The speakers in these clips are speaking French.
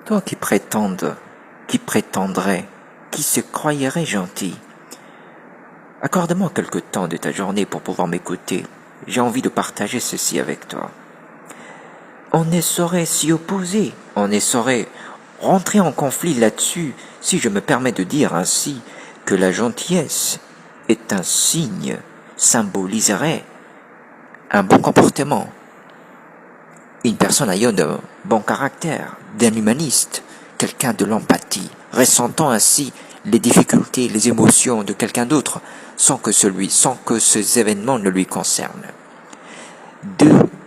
Toi qui prétendrais, qui se croirait gentil, accorde-moi quelque temps de ta journée pour pouvoir m'écouter. J'ai envie de partager ceci avec toi. On ne saurait s'y opposer, on ne saurait rentrer en conflit là-dessus si je me permets de dire ainsi que la gentillesse est un signe, symboliserait un bon comportement. Une personne ayant d'un bon caractère, d'un humaniste, quelqu'un de l'empathie, ressentant ainsi les difficultés, les émotions de quelqu'un d'autre, sans que ces événements ne lui concernent.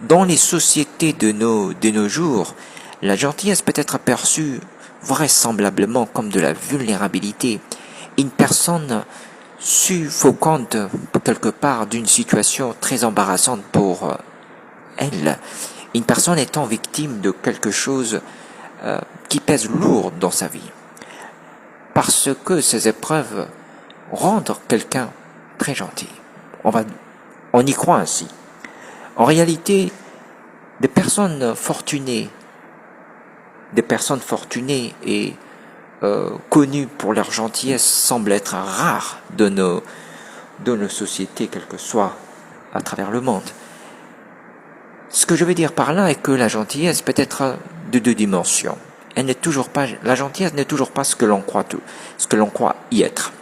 Dans les sociétés de nos jours, la gentillesse peut être aperçue vraisemblablement comme de la vulnérabilité. Une personne suffocante quelque part d'une situation très embarrassante pour elle. Une personne étant victime de quelque chose qui pèse lourd dans sa vie. Parce que ces épreuves rendent quelqu'un très gentil. On y croit ainsi. En réalité, des personnes fortunées et connues pour leur gentillesse semblent être rares de nos sociétés, quelles que soient à travers le monde. Ce que je veux dire par là est que la gentillesse peut être de deux dimensions. La gentillesse n'est toujours pas ce que l'on croit y être.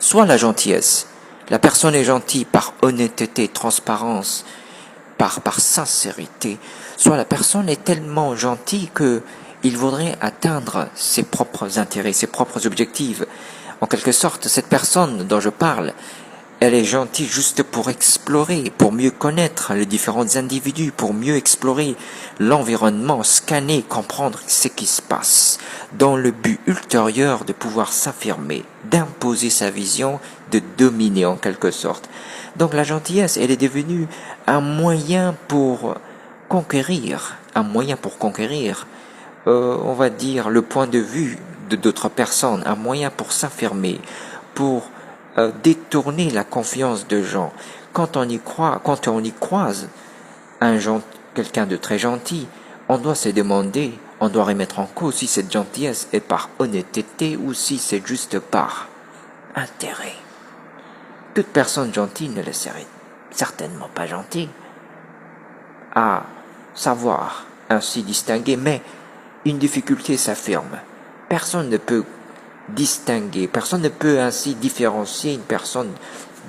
Soit la gentillesse, la personne est gentille par honnêteté, transparence, par sincérité, soit la personne est tellement gentille que il voudrait atteindre ses propres intérêts, ses propres objectifs. En quelque sorte, cette personne dont je parle, elle est gentille juste pour explorer, pour mieux connaître les différents individus, pour mieux explorer l'environnement, scanner, comprendre ce qui se passe, dans le but ultérieur de pouvoir s'affirmer, d'imposer sa vision, de dominer en quelque sorte. Donc la gentillesse, elle est devenue un moyen pour conquérir, on va dire, le point de vue de d'autres personnes, un moyen pour s'affirmer, pour détourner la confiance de gens. Quand on y croise quelqu'un de très gentil, on doit se demander, on doit remettre en cause si cette gentillesse est par honnêteté ou si c'est juste par intérêt. Toute personne gentille ne le serait certainement pas gentille, à savoir ainsi distinguer, mais une difficulté s'affirme. Personne ne peut ainsi différencier une personne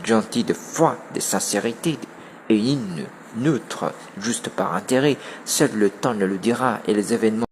gentille de foi, de sincérité et une neutre juste par intérêt. Seul le temps ne le dira et les événements